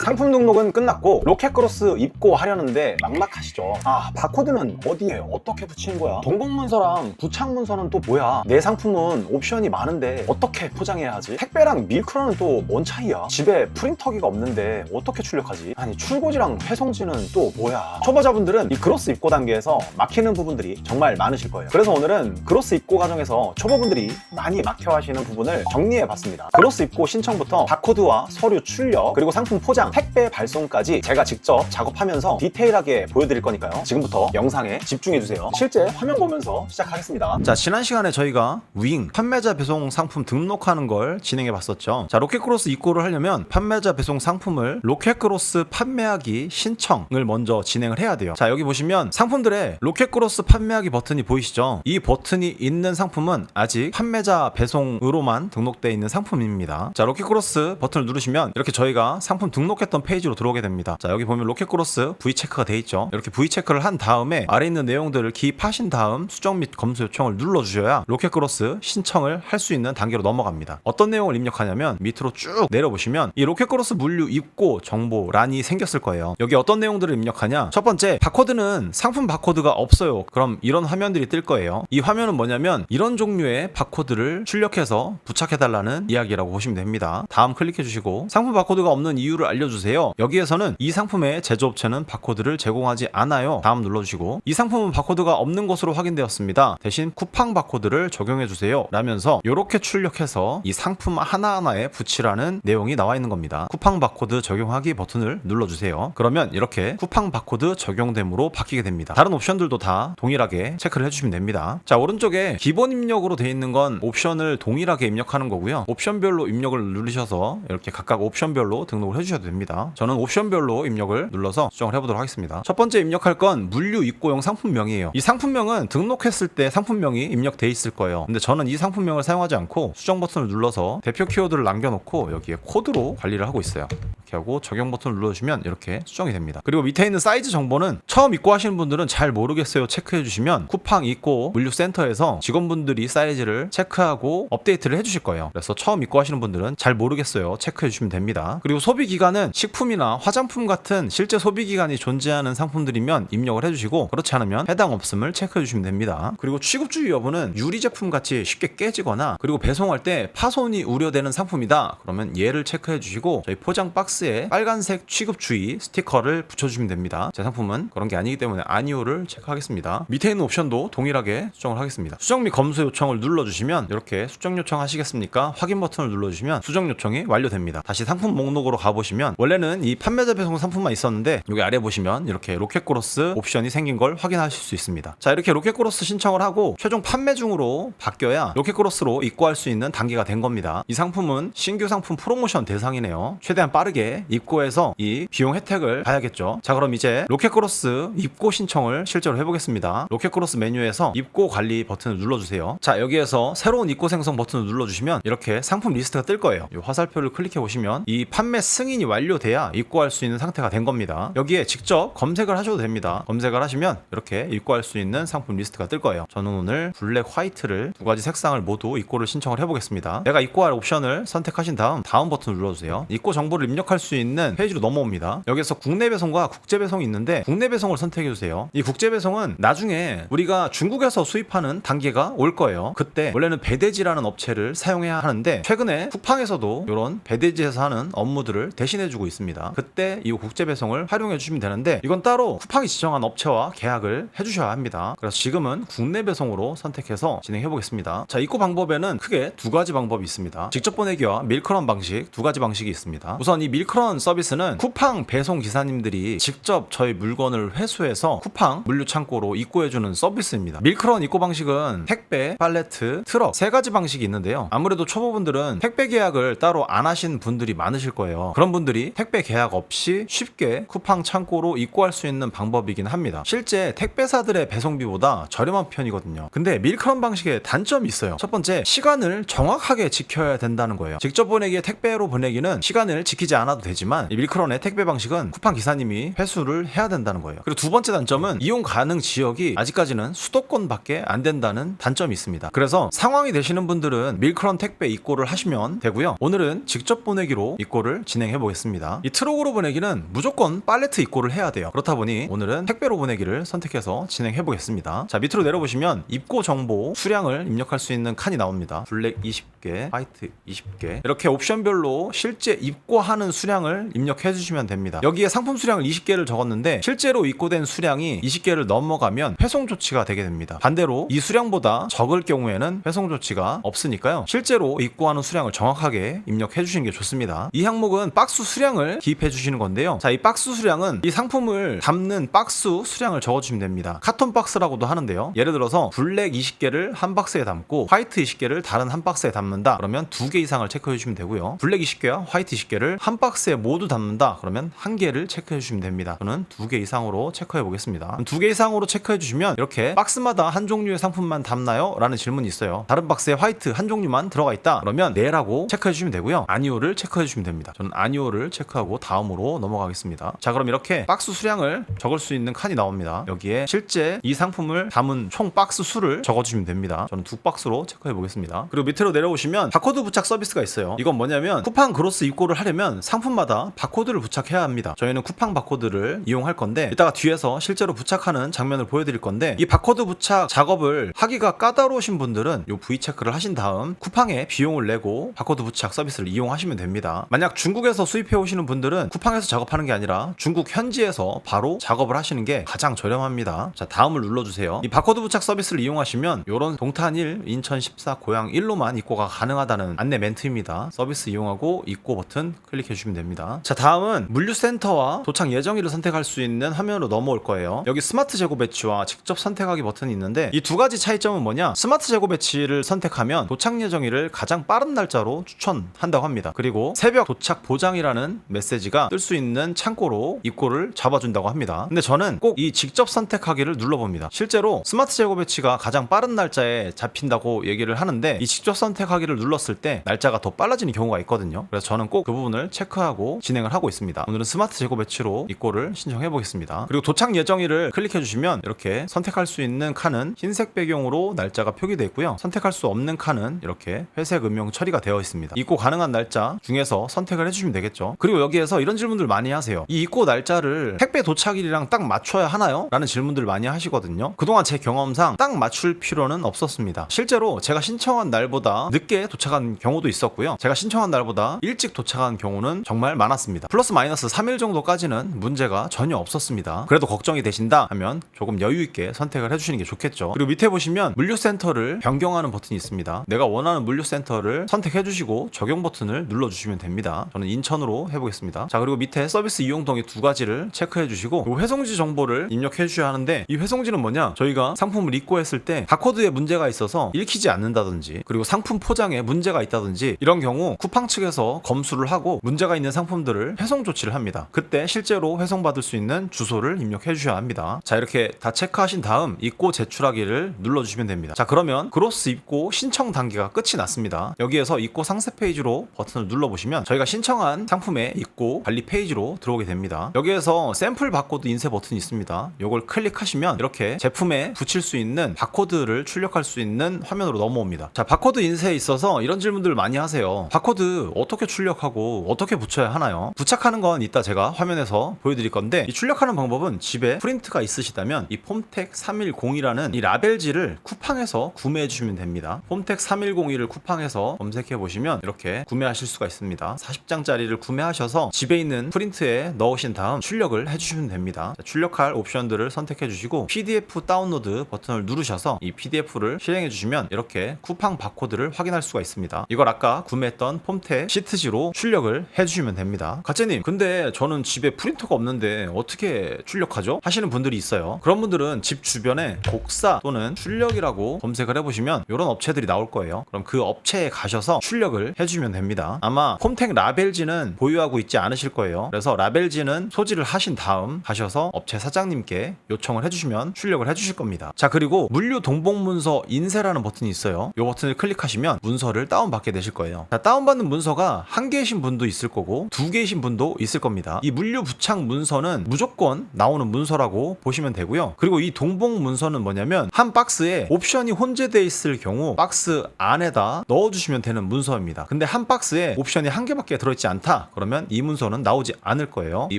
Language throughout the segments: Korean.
상품 등록은 끝났고 로켓크로스 입고하려는데 막막하시죠? 아, 바코드는 어디에 어떻게 붙이는 거야? 동봉문서랑 부착문서는 또 뭐야? 내 상품은 옵션이 많은데 어떻게 포장해야 하지? 택배랑 밀크로는 또 뭔 차이야? 집에 프린터기가 없는데 어떻게 출력하지? 아니, 출고지랑 회송지는 또 뭐야? 초보자분들은 이 크로스 입고 단계에서 막히는 부분들이 정말 많으실 거예요. 그래서 오늘은 크로스 입고 과정에서 초보분들이 많이 막혀 하시는 부분을 정리해 봤습니다. 크로스 입고 신청부터 바코드와 서류 출력, 그리고 상품 포장, 택배 발송까지 제가 직접 작업하면서 디테일하게 보여드릴 거니까요. 지금부터 영상에 집중해 주세요. 실제 화면 보면서 시작하겠습니다. 자, 지난 시간에 저희가 윙 판매자 배송 상품 등록하는 걸 진행해 봤었죠. 자, 로켓크로스 입고를 하려면 판매자 배송 상품을 로켓크로스 판매하기 신청을 먼저 진행을 해야 돼요. 자, 여기 보시면 상품들의 로켓크로스 판매하기 버튼이 보이시죠? 이 버튼이 있는 상품은 아직 판매자 배송으로만 등록되어 있는 상품입니다. 자, 로켓크로스 버튼을 누르시면 이렇게 저희가 상품 등록했던 페이지로 들어오게 됩니다. 자, 여기 보면 로켓크로스 V체크가 돼 있죠. 이렇게 V체크를 한 다음에 아래 있는 내용들을 기입하신 다음 수정 및 검수 요청을 눌러주셔야 로켓크로스 신청을 할 수 있는 단계로 넘어갑니다. 어떤 내용을 입력하냐면 밑으로 쭉 내려보시면 이 로켓크로스 물류 입고 정보란이 생겼을 거예요. 여기 어떤 내용들을 입력하냐? 첫 번째, 바코드는 상품 바코드가 없어요. 그럼 이런 화면들이 뜰 거예요. 이 화면은 뭐냐면 이런 종류의 바코드를 출력해서 부착해달라는 이야기라고 보시면 됩니다. 다음 클릭해 주시고 상품 바코드가 없는 이유를 알려주세요. 여기에서는 이 상품의 제조업체는 바코드를 제공하지 않아요. 다음 눌러주시고 이 상품은 바코드가 없는 것으로 확인되었습니다. 대신 쿠팡 바코드를 적용해 주세요 라면서 이렇게 출력해서 이 상품 하나하나에 붙이라는 내용이 나와 있는 겁니다. 쿠팡 바코드 적용하기 버튼을 눌러주세요. 그러면 이렇게 쿠팡 바코드 적용됨으로 바뀌게 됩니다. 다른 옵션들도 다 동일하게 체크를 해주시면 됩니다. 자, 오른쪽에 기본 입력으로 되어 있는 건 옵션을 동일하게 입력하는 거고요. 옵션별로 입력을 누르셔서 이렇게 각각 옵션별로 등록을 해주셔도 됩니다. 저는 옵션별로 입력을 눌러서 수정을 해보도록 하겠습니다. 첫 번째 입력할 건 물류 입고용 상품명이에요. 이 상품명은 등록했을 때 상품명이 입력돼 있을 거예요. 근데 저는 이 상품명을 사용하지 않고 수정 버튼을 눌러서 대표 키워드를 남겨놓고 여기에 코드로 관리를 하고 있어요. 이렇게 하고 적용 버튼을 눌러주시면 이렇게 수정이 됩니다. 그리고 밑에 있는 사이즈 정보는 처음 입고하시는 분들은 잘 모르겠어요 체크해 주시면 쿠팡 입고 물류센터에서 직원분들이 사이즈를 체크하고 업데이트를 해주실 거예요. 그래서 처음 입고하시는 분들은 잘 모르겠어요 체크해 주시면 됩니다. 그리고 소비기간은 식품이나 화장품 같은 실제 소비기간이 존재하는 상품들이면 입력을 해주시고 그렇지 않으면 해당 없음을 체크해 주시면 됩니다. 그리고 취급주의 여부는 유리 제품 같이 쉽게 깨지거나 그리고 배송할 때 파손이 우려되는 상품이다 그러면 얘를 체크해 주시고 저희 포장 박스에 빨간색 취급주의 스티커를 붙여주시면 됩니다. 제 상품은 그런 게 아니기 때문에 아니오를 체크하겠습니다. 밑에 있는 옵션도 동일하게 수정을 하겠습니다. 수정 및 검수 요청을 눌러주시면 이렇게 수정 요청 하시겠습니까? 확인 버튼을 눌러주시면 수정 요청이 완료됩니다. 다시 상품 목록으로 가보시면 원래는 이 판매자 배송 상품만 있었는데 여기 아래 보시면 이렇게 로켓크로스 옵션이 생긴 걸 확인하실 수 있습니다. 자, 이렇게 로켓크로스 신청을 하고 최종 판매 중으로 바뀌어야 로켓크로스로 입고할 수 있는 단계가 된 겁니다. 이 상품은 신규 상품 프로모션 대상이네요. 최대한 빠르게 입고해서 이 비용 혜택을 봐야겠죠. 자, 그럼 이제 로켓크로스 입고 신청을 실제로 해보겠습니다. 로켓크로스 메뉴에서 입고 관리 버튼을 눌러주세요. 자, 여기에서 새로운 입고 생성 버튼을 눌러주시면 이렇게 상품 리스트가 뜰 거예요. 이 화살표를 클릭해 보시면 이 판매 승인이 완료돼야 입고할 수 있는 상태가 된 겁니다. 여기에 직접 검색을 하셔도 됩니다. 검색을 하시면 이렇게 입고할 수 있는 상품 리스트가 뜰 거예요. 저는 오늘 블랙 화이트를 두 가지 색상을 모두 입고를 신청을 해보겠습니다. 내가 입고할 옵션을 선택하신 다음 버튼을 눌러주세요. 입고 정보를 입력할 수 있는 페이지로 넘어옵니다. 여기서 국내 배송과 국제 배송이 있는데 국내 배송을 선택해주세요. 이 국제 배송은 나중에 우리가 중국에서 수입하는 단계가 올 거예요. 그때 원래는 배대지라는 업체를 사용해야 하는데 최근에 쿠팡에서도 이런 배대지에서 하는 업무들을 대신해주고 있습니다. 그때 이 국제 배송을 활용해 주시면 되는데 이건 따로 쿠팡이 지정한 업체와 계약을 해주셔야 합니다. 그래서 지금은 국내 배송으로 선택해서 진행해 보겠습니다. 자, 입고 방법에는 크게 두 가지 방법이 있습니다. 직접 보내기와 밀크런 방식 두 가지 방식이 있습니다. 우선 이 밀크런 서비스는 쿠팡 배송 기사님들이 직접 저희 물건을 회수해서 쿠팡 물류 창고로 입고해주는 서비스입니다. 밀크런 입고 방식은 택배, 팔레트, 트럭 세 가지 방식이 있는데요. 아무래도 초보분들은 택배 계약을 따로 안 하신 분들이 많으실 거예요. 그런 분들이 택배 계약 없이 쉽게 쿠팡 창고로 입고할 수 있는 방법이긴 합니다. 실제 택배사들의 배송비보다 저렴한 편이거든요. 근데 밀크런 방식의 단점이 있어요. 첫 번째, 시간을 정확하게 지켜야 된다는 거예요. 직접 보내기에 택배로 보내기는 시간을 지키지 않아도 않아도 되지만 이 밀크런의 택배 방식은 쿠팡 기사님이 회수를 해야 된다는 거예요. 그리고 두 번째 단점은 이용 가능 지역이 아직까지는 수도권밖에 안 된다는 단점이 있습니다. 그래서 상황이 되시는 분들은 밀크런 택배 입고를 하시면 되고요. 오늘은 직접 보내기로 입고를 진행해 보겠습니다. 이 트럭으로 보내기는 무조건 팔레트 입고를 해야 돼요. 그렇다 보니 오늘은 택배로 보내기를 선택해서 진행해 보겠습니다. 자, 밑으로 내려보시면 입고 정보 수량을 입력할 수 있는 칸이 나옵니다. 블랙 20개, 화이트 20개 이렇게 옵션별로 실제 입고하는 수량을 입력해 주시면 됩니다. 여기에 상품 수량을 20개를 적었는데 실제로 입고된 수량이 20개를 넘어가면 회송 조치가 되게 됩니다. 반대로 이 수량보다 적을 경우에는 회송 조치가 없으니까요. 실제로 입고하는 수량을 정확하게 입력해 주시는 게 좋습니다. 이 항목은 박스 수량을 기입해 주시는 건데요. 자, 이 박스 수량은 이 상품을 담는 박스 수량을 적어주시면 됩니다. 카톤 박스라고도 하는데요. 예를 들어서 블랙 20개를 한 박스에 담고 화이트 20개를 다른 한 박스에 담는다. 그러면 2개 이상을 체크해 주시면 되고요. 블랙 20개와 화이트 20개를 한 박스에 모두 담는다. 그러면 1개를 체크해 주시면 됩니다. 저는 2개 이상으로 체크해 보겠습니다. 2개 이상으로 체크해 주시면 이렇게 박스마다 한 종류의 상품만 담나요? 라는 질문이 있어요. 다른 박스에 화이트 한 종류만 들어가 있다. 그러면 네라고 체크해 주시면 되고요. 아니오를 체크해 주시면 됩니다. 저는 아니오를 체크하고 다음으로 넘어가겠습니다. 자, 그럼 이렇게 박스 수량을 적을 수 있는 칸이 나옵니다. 여기에 실제 이 상품을 담은 총 박스 수를 적어주시면 됩니다. 저는 2박스로 체크해 보겠습니다. 그리고 밑으로 내려오시면 바코드 부착 서비스가 있어요. 이건 뭐냐면 쿠팡 그로스 입고를 하려면 상품마다 바코드를 부착해야 합니다. 저희는 쿠팡 바코드를 이용할 건데 이따가 뒤에서 실제로 부착하는 장면을 보여드릴 건데 이 바코드 부착 작업을 하기가 까다로우신 분들은 이 V체크를 하신 다음 쿠팡에 비용을 내고 바코드 부착 서비스를 이용하시면 됩니다. 만약 중국에서 수입해 오시는 분들은 쿠팡에서 작업하는 게 아니라 중국 현지에서 바로 작업을 하시는 게 가장 저렴합니다. 자, 다음을 눌러주세요. 이 바코드 부착 서비스를 이용하시면 이런 동탄 1, 인천 14, 고양 1로만 입고가 가능하다는 안내 멘트입니다. 서비스 이용하고 입고 버튼 클릭해 주시면 됩니다. 자, 다음은 물류센터와 도착 예정일을 선택할 수 있는 화면으로 넘어올 거예요. 여기 스마트 재고 배치와 직접 선택하기 버튼이 있는데 이 두 가지 차이점은 뭐냐? 스마트 재고 배치를 선택하면 도착 예정일을 가장 빠른 날짜로 추천한다고 합니다. 그리고 새벽 도착 보장이라는 메시지가 뜰 수 있는 창고로 입고를 잡아준다고 합니다. 근데 저는 꼭 이 직접 선택하기를 눌러봅니다. 실제로 스마트 재고 배치가 가장 빠른 날짜에 잡힌다고 얘기를 하는데 이 직접 선택하기를 눌렀을 때 날짜가 더 빨라지는 경우가 있거든요. 그래서 저는 꼭 그 부분을 체크하고 진행을 하고 있습니다. 오늘은 스마트 재고 배치로 입고를 신청해 보겠습니다. 그리고 도착 예정일을 클릭해 주시면 이렇게 선택할 수 있는 칸은 흰색 배경으로 날짜가 표기되어 있고요. 선택할 수 없는 칸은 이렇게 회색 음영 처리가 되어 있습니다. 입고 가능한 날짜 중에서 선택을 해주시면 되겠죠. 그리고 여기에서 이런 질문들 많이 하세요. 이 입고 날짜를 택배 도착일이랑 딱 맞춰야 하나요? 라는 질문들 많이 하시거든요. 그동안 제 경험상 딱 맞출 필요는 없었습니다. 실제로 제가 신청한 날보다 늦게 도착한 경우도 있었고요. 제가 신청한 날보다 일찍 도착한 경우는 정말 많았습니다. 플러스 마이너스 3일 정도까지는 문제가 전혀 없었습니다. 그래도 걱정이 되신다 하면 조금 여유 있게 선택을 해주시는 게 좋겠죠. 그리고 밑에 보시면 물류센터를 변경하는 버튼이 있습니다. 내가 원하는 물류센터를 선택해 주시고 적용 버튼을 눌러주시면 됩니다. 저는 인천으로 해보겠습니다. 자, 그리고 밑에 서비스 이용 동의 두 가지를 체크해 주시고 회송지 정보를 입력해 주셔야 하는데 이 회송지는 뭐냐? 저희가 상품을 입고했을 때 바코드에 문제가 있어서 읽히지 않는다든지 그리고 상품 포장에 문제가 있다든지 이런 경우 쿠팡 측에서 검수를 하고 문제가 있는 상품들을 회송 조치를 합니다. 그때 실제로 회송받을 수 있는 주소를 입력해 주셔야 합니다. 자, 이렇게 다 체크하신 다음 입고 제출하기를 눌러주시면 됩니다. 자, 그러면 그로스 입고 신청 단계가 끝이 났습니다. 여기에서 입고 상세 페이지로 버튼을 눌러보시면 저희가 신청한 상품의 입고 관리 페이지로 들어오게 됩니다. 여기에서 샘플 바코드 인쇄 버튼이 있습니다. 이걸 클릭하시면 이렇게 제품에 붙일 수 있는 바코드를 출력할 수 있는 화면으로 넘어옵니다. 자, 바코드 인쇄에 있어서 이런 질문들 많이 하세요. 바코드 어떻게 출력하고 어떻게 붙여야 하나요? 부착하는 건 이따 제가 화면에서 보여드릴 건데 이 출력하는 방법은 집에 프린트가 있으시다면 이 폼텍 310이라는 이 라벨지를 쿠팡에서 구매해 주시면 됩니다. 폼텍 3102를 쿠팡에서 검색해 보시면 이렇게 구매하실 수가 있습니다. 40장짜리를 구매하셔서 집에 있는 프린트에 넣으신 다음 출력을 해주시면 됩니다. 자, 출력할 옵션들을 선택해 주시고 PDF 다운로드 버튼을 누르셔서 이 PDF를 실행해 주시면 이렇게 쿠팡 바코드를 확인할 수가 있습니다. 이걸 아까 구매했던 폼텍 시트지로 출력을 해주시면 됩니다. 가짜님, 근데 저는 집에 프린터가 없는데 어떻게 출력하죠? 하시는 분들이 있어요. 그런 분들은 집 주변에 곡사 또는 출력이라고 검색을 해보시면 이런 업체들이 나올 거예요. 그럼 그 업체에 가셔서 출력을 해주면 됩니다. 아마 폼텍 라벨지는 보유하고 있지 않으실 거예요. 그래서 라벨지는 소지를 하신 다음 가셔서 업체 사장님께 요청을 해주시면 출력을 해주실 겁니다. 자, 그리고 물류 동봉문서 인쇄라는 버튼이 있어요. 이 버튼을 클릭하시면 문서를 다운받게 되실 거예요. 자, 다운받는 문서가 한 개이신 분도 있을 거고 거고 2개이신 분도 있을 겁니다. 이 물류 부착 문서는 무조건 나오는 문서라고 보시면 되고요. 그리고 이 동봉 문서는 뭐냐면 한 박스에 옵션이 혼재되어 있을 경우 박스 안에다 넣어주시면 되는 문서입니다. 근데 한 박스에 옵션이 한 개밖에 들어있지 않다 그러면 이 문서는 나오지 않을 거예요. 이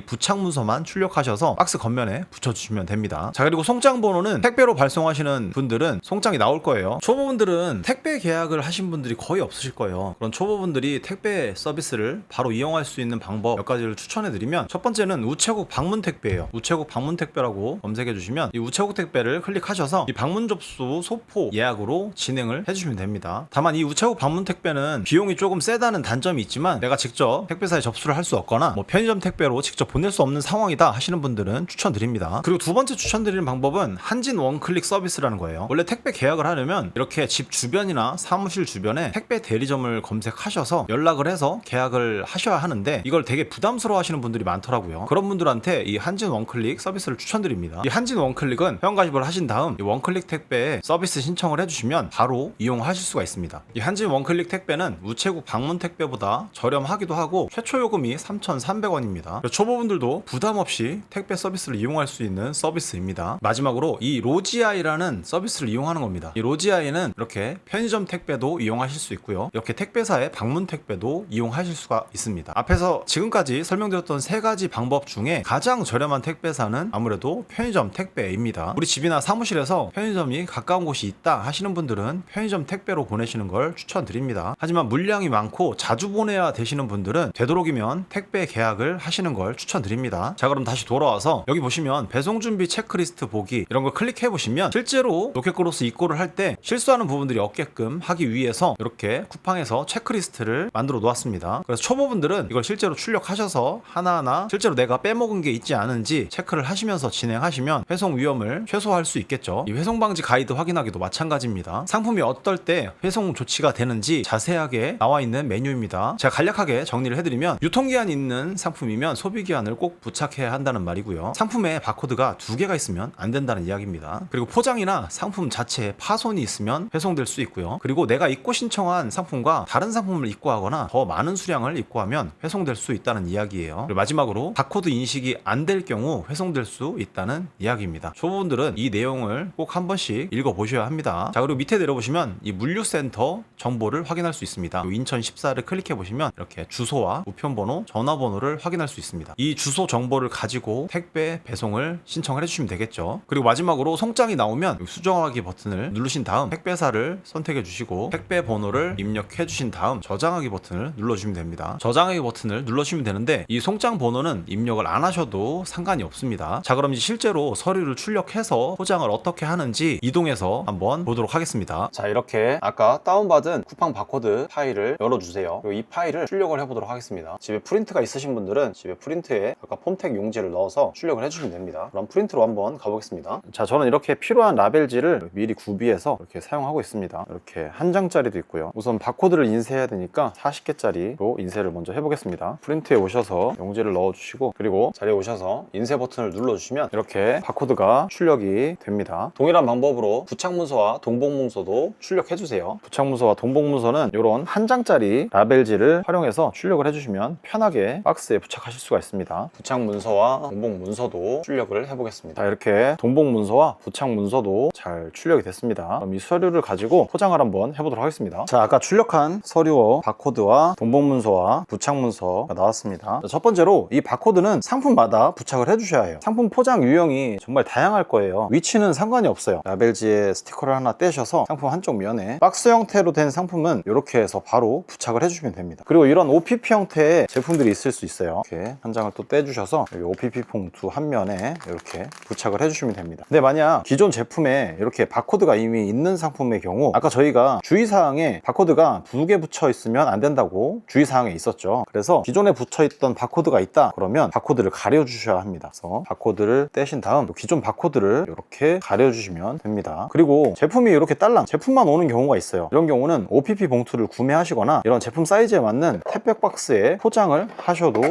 부착 문서만 출력하셔서 박스 겉면에 붙여주시면 됩니다. 자, 그리고 송장 번호는 택배로 발송하시는 분들은 송장이 나올 거예요. 초보분들은 택배 계약을 하신 분들이 거의 없으실 거예요. 그런 초보분들이 택배 서비스를 바로 이용할 수 있는 방법 몇 가지를 추천해 드리면, 첫 번째는 우체국 방문 택배예요. 우체국 방문 택배라고 검색해 주시면 이 우체국 택배를 클릭하셔서 이 방문 접수 소포 예약으로 진행을 해주시면 됩니다. 다만 이 우체국 방문 택배는 비용이 조금 세다는 단점이 있지만 내가 직접 택배사에 접수를 할 수 없거나 편의점 택배로 직접 보낼 수 없는 상황이다 하시는 분들은 추천드립니다. 그리고 두 번째 추천드리는 방법은 한진 원클릭 서비스라는 거예요. 원래 택배 계약을 하려면 이렇게 집 주변이나 사무실 주변에 택배 대리점을 검색하셔서 연락을 해서 계약을 하셔야 하는데 이걸 되게 부담스러워 하시는 분들이 많더라고요. 그런 분들한테 이 한진 원클릭 서비스를 추천드립니다. 이 한진 원클릭은 회원가입을 하신 다음 이 원클릭 택배에 서비스 신청을 해주시면 바로 이용하실 수가 있습니다. 이 한진 원클릭 택배는 우체국 방문 택배보다 저렴하기도 하고 최초 요금이 3,300원입니다. 초보분들도 부담 없이 택배 서비스를 이용할 수 있는 서비스입니다. 마지막으로 이 로지아이라는 서비스를 이용하는 겁니다. 이 로지아이는 이렇게 편의점 택배도 이용하실 수 있고요. 이렇게 택배사의 방문 택배도 이용하실 수가 있습니다. 앞에서 지금까지 설명드렸던 세 가지 방법 중에 가장 저렴한 택배사는 아무래도 편의점 택배입니다. 우리 집이나 사무실에서 편의점이 가까운 곳이 있다 하시는 분들은 편의점 택배로 보내시는 걸 추천드립니다. 하지만 물량이 많고 자주 보내야 되시는 분들은 되도록이면 택배 계약을 하시는 걸 추천드립니다. 자, 그럼 다시 돌아와서 여기 보시면 배송 준비 체크리스트 보기 이런 걸 클릭해 보시면 실제로 로켓크로스 입고를 할 때 실수하는 부분들이 없게끔 하기 위해서 이렇게 쿠팡에서 체크리스트를 만들어 놓았습니다. 그래서 초보분들은 이걸 실제로 출력하셔서 하나하나 실제로 내가 빼먹은 게 있지 않은지 체크를 하시면서 진행하시면 회송 위험을 최소화할 수 있겠죠. 이 회송 방지 가이드 확인하기도 마찬가지입니다. 상품이 어떨 때 회송 조치가 되는지 자세하게 나와 있는 메뉴입니다. 제가 간략하게 정리를 해드리면, 유통기한 있는 상품이면 소비기한을 꼭 부착해야 한다는 말이고요. 상품에 바코드가 2개가 있으면 안 된다는 이야기입니다. 그리고 포장이나 상품 자체에 파손이 있으면 회송될 수 있고요. 그리고 내가 입고 신청한 상품과 다른 상품을 입고하거나 더 많은 수량을 입고하면 회송될 수 있다는 이야기예요. 그리고 마지막으로 바코드 인식이 안 될 경우 회송될 수 있다는 이야기입니다. 초보분들은 이 내용을 꼭 한 번씩 읽어보셔야 합니다. 자, 그리고 밑에 내려보시면 이 물류센터 정보를 확인할 수 있습니다. 인천 14를 클릭해보시면 이렇게 주소와 우편번호, 전화번호를 확인할 수 있습니다. 이 주소 정보를 가지고 택배 배송을 신청을 해주시면 되겠죠. 그리고 마지막으로 송장이 나오면 수정하기 버튼을 누르신 다음 택배사를 선택해 주시고 택배 번호를 입력해 주신 다음 저장하기 버튼을 눌러주시면 됩니다. 저장하기 버튼을 눌러주시면 되는데 이 송장 번호는 입력을 안 하셔도 상관이 없습니다. 자, 그럼 이제 실제로 서류를 출력해서 포장을 어떻게 하는지 이동해서 한번 보도록 하겠습니다. 자, 이렇게 아까 다운받은 쿠팡 바코드 파일을 열어주세요. 그리고 이 파일을 출력을 해보도록 하겠습니다. 집에 프린트가 있으신 분들은 집에 프린트에 아까 폼택 용지를 넣어서 출력을 해주시면 됩니다. 그럼 프린트로 한번 가보겠습니다. 자, 저는 이렇게 필요한 라벨지를 미리 구비해서 이렇게 사용하고 있습니다. 이렇게 한 장짜리도 있고요. 우선 바코드를 인쇄해야 되니까 40개짜리로 인쇄를 먼저 해보겠습니다. 프린트에 오셔서 용지를 넣어주시고, 그리고 자리에 오셔서 인쇄 버튼을 눌러주시면 이렇게 바코드가 출력이 됩니다. 동일한 방법으로 부착문서와 동봉문서도 출력해주세요. 부착문서와 동봉문서는 이런 한 장짜리 라벨지를 활용해서 출력을 해주시면 편하게 박스에 부착하실 수가 있습니다. 부착문서와 동봉문서도 출력을 해보겠습니다. 자, 이렇게 동봉문서와 부착문서도 잘 출력이 됐습니다. 그럼 이 서류를 가지고 포장을 한번 해보도록 하겠습니다. 자, 아까 출력한 서류와 바코드와 동봉문서와 부착문서가 나왔습니다. 자, 첫 번째로 이 바코드는 상품마다 부착을 해주셔야 해요. 상품 포장 유형이 정말 다양할 거예요. 위치는 상관이 없어요. 라벨지에 스티커를 하나 떼셔서 상품 한쪽 면에 박스 형태로 된 상품은 이렇게 해서 바로 부착을 해주시면 됩니다. 그리고 이런 OPP 형태의 제품들이 있을 수 있어요. 이렇게 한 장을 또 떼주셔서 여기 OPP 봉투 한 면에 이렇게 부착을 해주시면 됩니다. 근데 만약 기존 제품에 이렇게 바코드가 이미 있는 상품의 경우, 아까 저희가 주의사항에 바코드가 2개 붙여 있으면 안 된다고 주의사항에 있었죠. 그래서 기존에 붙여 있던 바코드가 있다 그러면 바코드를 가려주셔야 합니다. 그래서 바코드를 떼신 다음 기존 바코드를 이렇게 가려주시면 됩니다. 그리고 제품이 이렇게 딸랑 제품만 오는 경우가 있어요. 이런 경우는 OPP 봉투를 구매하시거나 이런 제품 사이즈에 맞는 택배 박스에 포장을 하셔도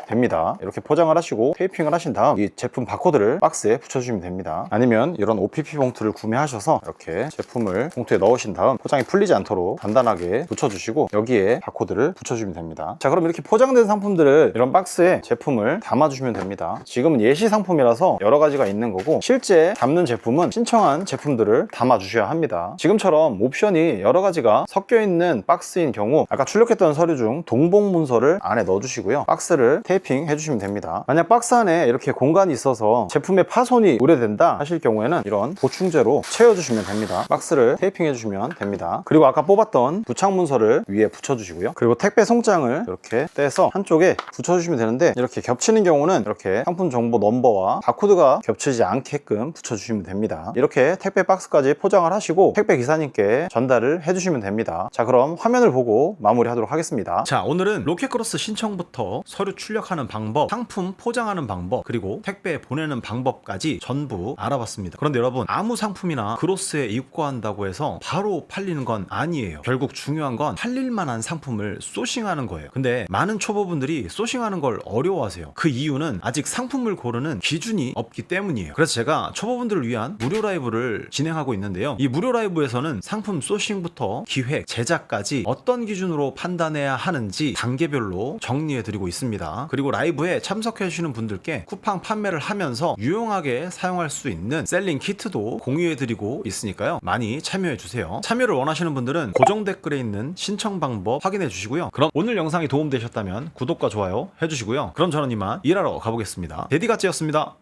됩니다. 이렇게 포장을 하시고 테이핑을 하신 다음 이 제품 바코드를 박스에 붙여주시면 됩니다. 아니면 이런 OPP 봉투를 구매하셔서 이렇게 제품을 봉투에 넣으신 다음 포장이 풀리지 않도록 단단하게 붙여주시고 여기에 바코드를 붙여주면 됩니다. 자, 그럼 이렇게 포장된 상품들을 이런 박스에 제품을 담아주시면 됩니다. 지금은 예시 상품이라서 여러 가지가 있는 거고 실제 담는 제품은 신청한 제품들을 담아주셔야 합니다. 지금처럼 옵션이 여러 가지가 섞여 있는 박스인 경우 아까 출력했던 서류 중 동봉 문서를 안에 넣어주시고요. 박스를 테이핑 해주시면 됩니다. 만약 박스 안에 이렇게 공간이 있어서 제품의 파손이 우려된다 하실 경우에는 이런 보충제로 채워주시면 됩니다. 박스를 테이핑 해주시면 됩니다. 그리고 아까 뽑았던 부착 문서를 위에 붙여주시고요. 그리고 택배 송장을 이렇게 떼서 한쪽에 붙여주시면 되는데 이렇게 겹치는 경우는 이렇게 상품 정보 넘버와 바코드가 겹치지 않게끔 붙여주시면 됩니다. 이렇게 택배 박스까지 포장을 하시고 택배 기사님께 전달을 해주시면 됩니다. 자, 그럼 화면을 보고 마무리하도록 하겠습니다. 자, 오늘은 로켓크로스 신청부터 서류 출력하는 방법, 상품 포장하는 방법, 그리고 택배 보내는 방법까지 전부 알아봤습니다. 그런데 여러분, 아무 상품이나 크로스에 입고한다고 해서 바로 팔리는 건 아니에요. 결국 중요한 건 팔릴 만한 상품을 소싱하는 거예요. 근데 많은 초보분들이 소싱하는 걸 어려워하세요. 그 이유는 아직 상품을 고르는 기준이 없기 때문이에요. 그래서 제가 초보분들을 위한 무료 라이브를 진행하고 있는데요. 이 무료 라이브에서는 상품 소싱부터 기획, 제작까지 어떤 기준으로 판단해야 하는지 단계별로 정리해드리고 있습니다. 그리고 라이브에 참석해주시는 분들께 쿠팡 판매를 하면서 유용하게 사용할 수 있는 셀링 키트도 공유해드리고 있으니까요. 많이 참여해주세요. 참여를 원하시는 분들은 고정 댓글에 있는 신청 방법 확인해주시고요. 그럼 오늘 영상이 도움되셨다면 구독과 좋아요 해주시고요. 그럼 저는 이만 일하러 가보겠습니다. 데디가찌였습니다.